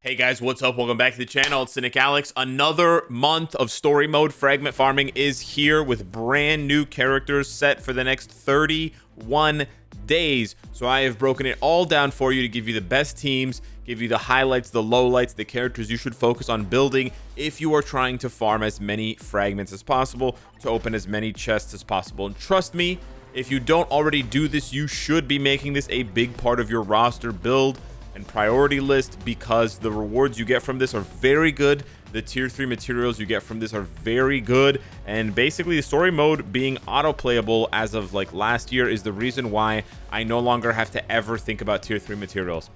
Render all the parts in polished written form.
Hey guys, what's up? Welcome back to the channel. It's Cynicalex. Another month of story mode fragment farming is here with brand new characters set for the next 31 days. So I have broken it all down for you to give you the best teams, give you the highlights, the lowlights, the characters you should focus on building if you are trying to farm as many fragments as possible, to open as many chests as possible. And trust me, if you don't already do this, you should be making this a big part of your roster build and priority list, because the rewards you get from this are very good. The tier 3 materials you get from this are very good, and basically the story mode being auto playable as of like last year is the reason why I no longer have to ever think about tier 3 materials.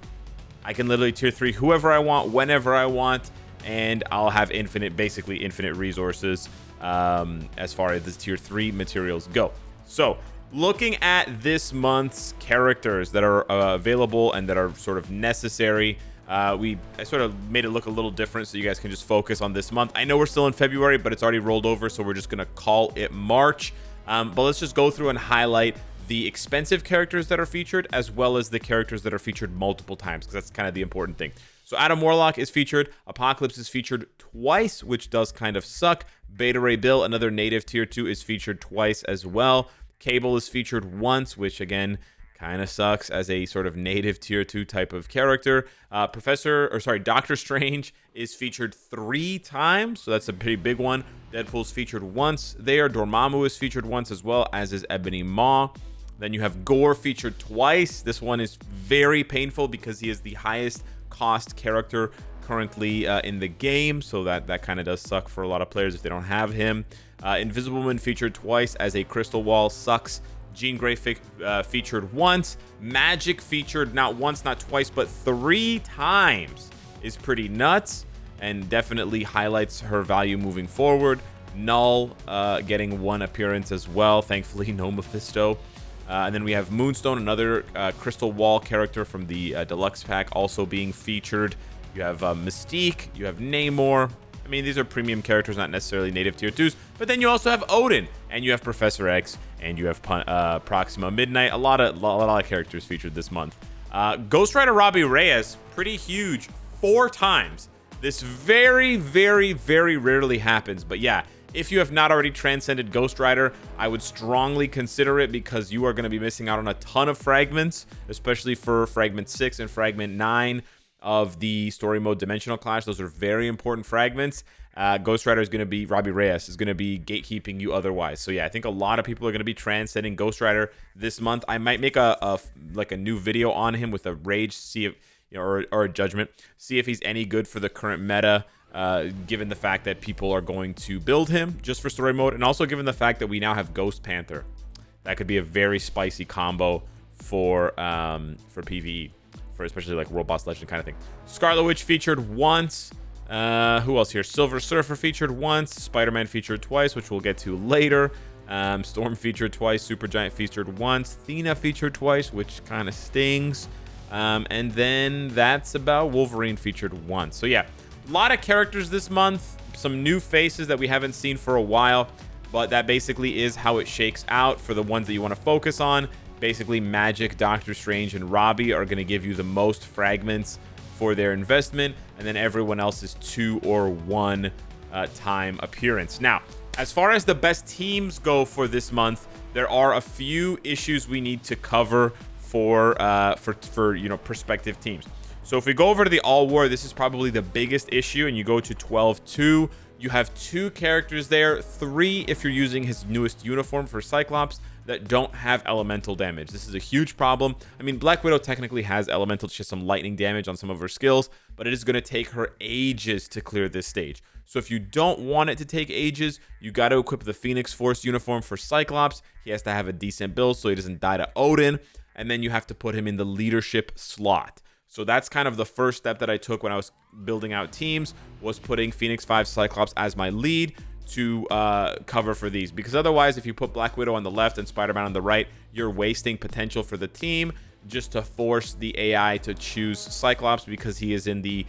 I can literally tier 3 whoever I want, whenever I want, and I'll have basically infinite resources as far as the tier 3 materials go. So looking at this month's characters that are available and that are sort of necessary, I sort of made it look a little different so you guys can just focus on this month. I know we're still in February, but it's already rolled over, so we're just gonna call it March. But let's just go through and highlight the expensive characters that are featured, as well as the characters that are featured multiple times, because that's kind of the important thing. So Adam Warlock is featured, Apocalypse is featured twice, which does kind of suck. Beta Ray Bill, another native tier 2, is featured twice as well. Cable is featured once, which again kind of sucks as a sort of native tier 2 type of character. Doctor Strange is featured 3 times, so that's a pretty big one. Deadpool's featured once there. Dormammu is featured once, as well as is Ebony Maw. Then you have Gore featured twice. This one is very painful because he is the highest cost character currently in the game, so that kind of does suck for a lot of players if they don't have him. Invisible Woman featured twice as a Crystal Wall sucks. Jean Grey featured once. Magic featured not once, not twice, but 3 times is pretty nuts, and definitely highlights her value moving forward. Null getting 1 appearance as well, thankfully no Mephisto. And then we have Moonstone, another Crystal Wall character from the deluxe pack, also being featured. You have Mystique, you have Namor. I mean, these are premium characters, not necessarily native tier 2s. But then you also have Odin, and you have Professor X, and you have Proxima Midnight. A lot of characters featured this month. Ghost Rider Robbie Reyes, pretty huge, 4 times. This very, very, very rarely happens. But yeah, if you have not already transcended Ghost Rider, I would strongly consider it, because you are going to be missing out on a ton of fragments, especially for Fragment 6 and Fragment 9 of the story mode Dimensional Clash. Those are very important fragments. Ghost Rider is going to be, Robbie Reyes is going to be gatekeeping you otherwise. So yeah, I think a lot of people are going to be transcending Ghost Rider this month. I might make a new video on him with a rage, see if, you know, or a judgment, see if he's any good for the current meta, given the fact that people are going to build him just for story mode, and also given the fact that we now have Ghost Panther. That could be a very spicy combo for PvE. For especially like World Boss Legend kind of thing. Scarlet Witch featured once. Who else here? Silver Surfer featured once. Spider-Man featured twice, which we'll get to later. Storm featured twice. Supergiant featured once. Athena featured twice, which kind of stings. And then that's about Wolverine featured once. So yeah, a lot of characters this month. Some new faces that we haven't seen for a while, but that basically is how it shakes out for the ones that you want to focus on. Basically, Magic, Doctor Strange, and Robbie are going to give you the most fragments for their investment, and then everyone else is 2 or 1 time appearance. Now, as far as the best teams go for this month, there are a few issues we need to cover for prospective teams. So if we go over to the All War, this is probably the biggest issue, and you go to 12-2. You have 2 characters there, 3 if you're using his newest uniform for Cyclops, that don't have elemental damage. This is a huge problem. I mean, Black Widow technically has elemental, just some lightning damage on some of her skills, but it is going to take her ages to clear this stage. So if you don't want it to take ages, you got to equip the Phoenix Force uniform for Cyclops. He has to have a decent build so he doesn't die to Odin, and then you have to put him in the leadership slot. So that's kind of the first step that I took when I was building out teams, was putting Phoenix 5 Cyclops as my lead to cover for these, because otherwise, if you put Black Widow on the left and Spider-Man on the right, you're wasting potential for the team just to force the AI to choose Cyclops, because he is in the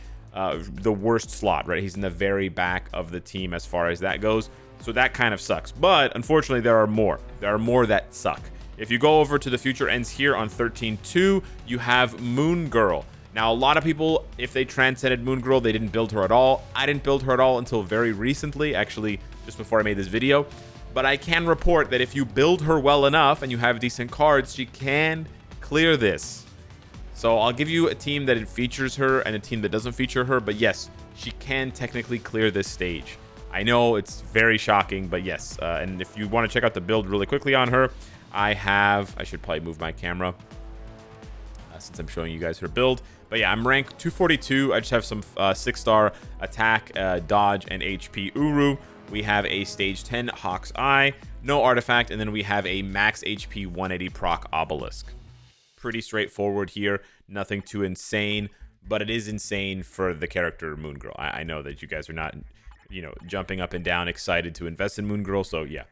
worst slot, right? He's in the very back of the team as far as that goes. So that kind of sucks. But unfortunately, there are more. There are more that suck. If you go over to the Future Ends here on 13.2, you have Moon Girl. Now, a lot of people, if they transcended Moon Girl, they didn't build her at all. I didn't build her at all until very recently, actually, just before I made this video. But I can report that if you build her well enough and you have decent cards, she can clear this. So I'll give you a team that it features her and a team that doesn't feature her. But yes, she can technically clear this stage. I know it's very shocking, but yes. And if you want to check out the build really quickly on her, I should probably move my camera since I'm showing you guys her build. But yeah, I'm rank 242. I just have some 6-star attack, dodge, and HP Uru. We have a stage 10 Hawk's Eye, no artifact, and then we have a max HP 180 proc Obelisk. Pretty straightforward here, nothing too insane, but it is insane for the character Moon Girl. I know that you guys are not, you know, jumping up and down excited to invest in Moon Girl, so yeah.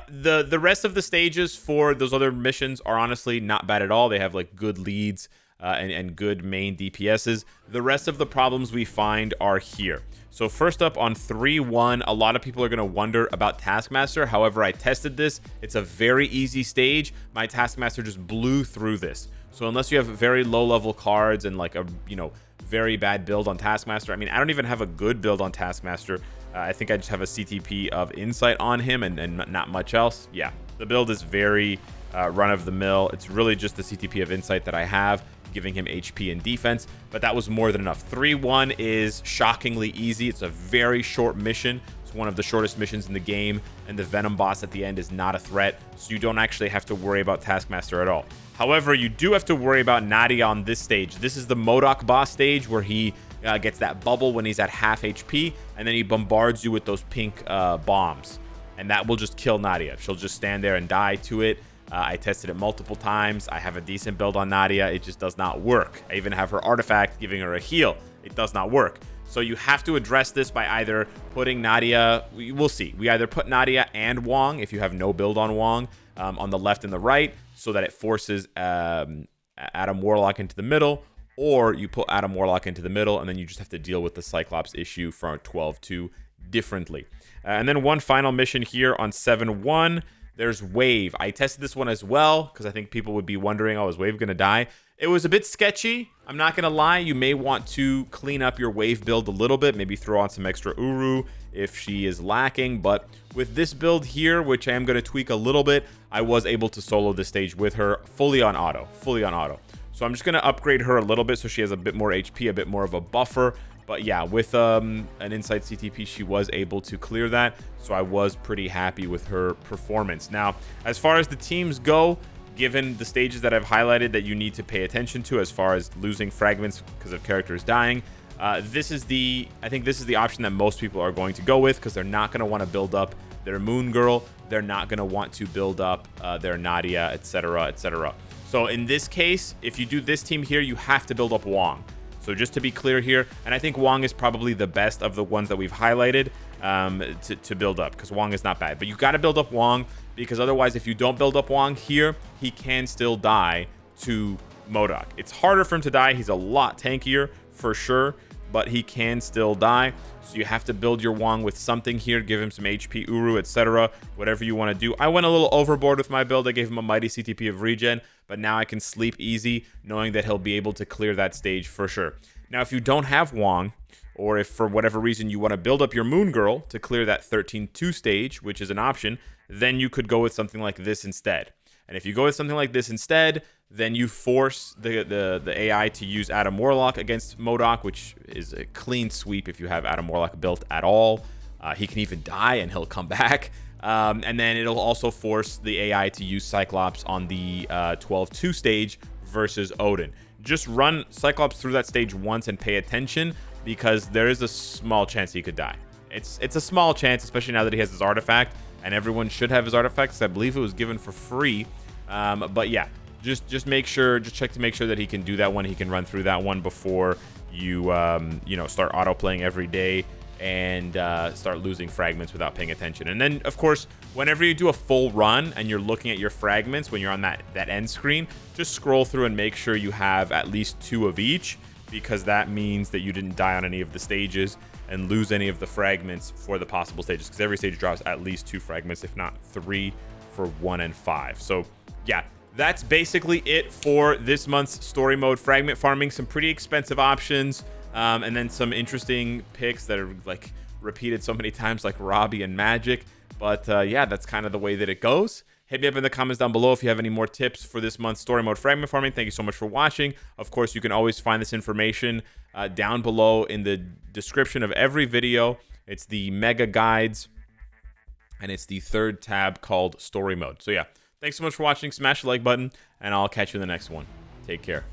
The rest of the stages for those other missions are honestly not bad at all. They have like good leads and good main DPSs. The rest of the problems we find are here. So first up on 3-1, a lot of people are going to wonder about Taskmaster. However, I tested this. It's a very easy stage. My Taskmaster just blew through this. So unless you have very low level cards and like a, you know, very bad build on Taskmaster. I mean, I don't even have a good build on Taskmaster. I think I just have a CTP of Insight on him and not much else. Yeah, the build is very run-of-the-mill. It's really just the CTP of Insight that I have, giving him HP and defense, but that was more than enough. 3-1 is shockingly easy. It's a very short mission. It's one of the shortest missions in the game, and the Venom boss at the end is not a threat, so you don't actually have to worry about Taskmaster at all. However, you do have to worry about Nadia on this stage. This is the MODOK boss stage where he gets that bubble when he's at half HP, and then he bombards you with those pink bombs, and that will just kill Nadia. She'll just stand there and die to it. I tested it multiple times. I have a decent build on Nadia. It just does not work. I even have her artifact giving her a heal. It does not work. So you have to address this by either putting Nadia, we'll see. We either put Nadia and Wong, if you have no build on Wong, on the left and the right, so that it forces Adam Warlock into the middle, or you put Adam Warlock into the middle, and then you just have to deal with the Cyclops issue from 12-2 differently. And then one final mission here on 7-1. There's Wave. I tested this one as well because I think people would be wondering, oh, is Wave going to die? It was a bit sketchy. I'm not going to lie. You may want to clean up your Wave build a little bit. Maybe throw on some extra Uru if she is lacking. But with this build here, which I am going to tweak a little bit, I was able to solo this stage with her fully on auto. Fully on auto. So I'm just going to upgrade her a little bit so she has a bit more HP, a bit more of a buffer. But yeah, with an Insight CTP, she was able to clear that. So I was pretty happy with her performance. Now, as far as the teams go, given the stages that I've highlighted that you need to pay attention to as far as losing fragments because of characters dying, I think this is the option that most people are going to go with because they're not going to want to build up their Moon Girl. They're not going to want to build up their Nadia, etc., etc. So in this case, if you do this team here, you have to build up Wong. So just to be clear here, and I think Wong is probably the best of the ones that we've highlighted to build up, because Wong is not bad. But you got to build up Wong, because otherwise, if you don't build up Wong here, he can still die to MODOK. It's harder for him to die. He's a lot tankier for sure, but he can still die. So you have to build your Wong with something here, give him some HP, Uru, etc., whatever you want to do. I went a little overboard with my build. I gave him a mighty CTP of regen, but now I can sleep easy knowing that he'll be able to clear that stage for sure. Now, if you don't have Wong, or if for whatever reason you want to build up your Moon Girl to clear that 13-2 stage, which is an option, then you could go with something like this instead. And if you go with something like this instead, then you force the AI to use Adam Warlock against MODOK, which is a clean sweep if you have Adam Warlock built at all. He can even die and he'll come back. And then it'll also force the AI to use Cyclops on the 12-2 stage versus Odin. Just run Cyclops through that stage once and pay attention, because there is a small chance he could die. It's a small chance, especially now that he has his artifact, and everyone should have his artifacts. I believe it was given for free. But yeah, just check to make sure that he can do that one. He can run through that one before you start auto playing every day and start losing fragments without paying attention. And then, of course, whenever you do a full run and you're looking at your fragments when you're on that end screen, just scroll through and make sure you have at least 2 of each, because that means that you didn't die on any of the stages and lose any of the fragments for the possible stages, because every stage drops at least 2 fragments, if not 3 for 1 and 5. So yeah, that's basically it for this month's story mode fragment farming. Some pretty expensive options, and then some interesting picks that are like repeated so many times, like Robbie and Magic. But yeah, that's kind of the way that it goes. Hit me up in the comments down below if you have any more tips for this month's story mode fragment farming. Thank you so much for watching. Of course, you can always find this information down below in the description of every video. It's the mega guides, and it's the third tab called story mode. So yeah, thanks so much for watching. Smash the like button, and I'll catch you in the next one. Take care.